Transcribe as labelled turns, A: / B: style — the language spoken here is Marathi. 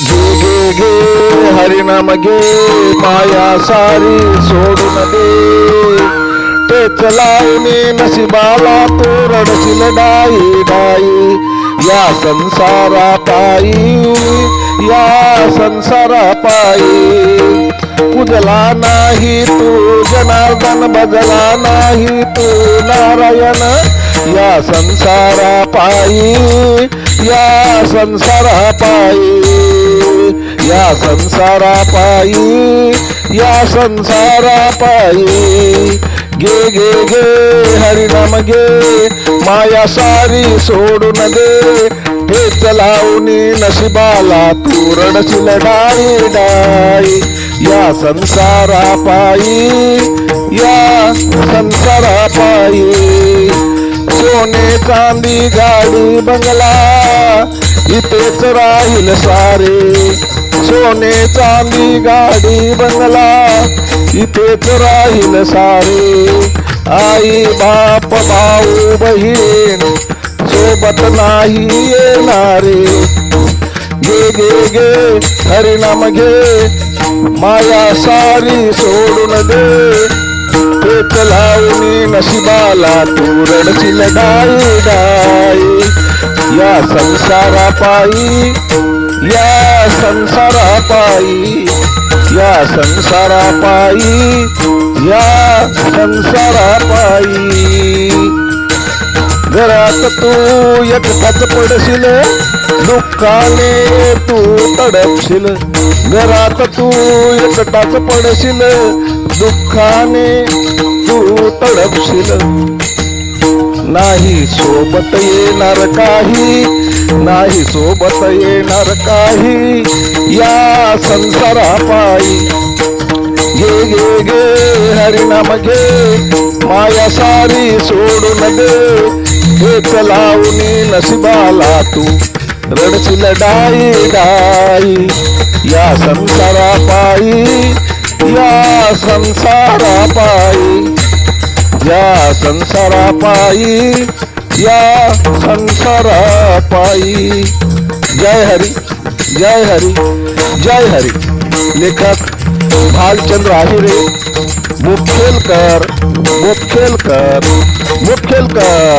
A: घे घे घे हरिनाम घे, माया सारी सोडून दे. तेच लावणे नशिबाला तू रडशील डाई डाई. या संसारा पायी, या संसारा पायी. पूजला नाही तू जनार्दन, भजला नाही तू नारायण. या संसारा पायी, या संसारा पायी. या संसारा पायी, या संसारा पायी. घे घे घे हरिनाम घे, माया सारी सोडून दे. तेच लावणी नशिबाला तू रडशील डाई डाई. या संसारा पायी, या संसारा पायी. सोने चांदी गाडी बंगला इथेच राहील सारे. सोने चांदी गाडी बंगला इथेच राहील सारे. आई बाप भाऊ बहीण सोबत नाही येणारे. घे घे घे हरिनाम घे, माया सारी सोडून दे. तेच लावणी नशिबाला तू रडशील डाई डाई. या संसारा पायी, या संसारा पायी. या संसारा पायी, या संसारा पायी. घरात तू एकटाच पडशील, दुःखाने तू तडपशील. घरात तू एकटाच पडशील, दुःखाने तू तडपशील. नाही सोबत येणार काही, नाही सोबत येणार काही. या संसारा पायी. घे घे घे हरिनाम घे, माया सारी सोडून दे. तेच लावणी नशिबाला तू रडशील डाई डाई. या संसारा पायी, या संसारा पायी. या संसारा पायी, या संसारा पायी. जय हरी, जय हरी, जय हरी. लेखक भालचंद्र आहिरे, मुखेलकर, मुखेलकर, मुखेलकर.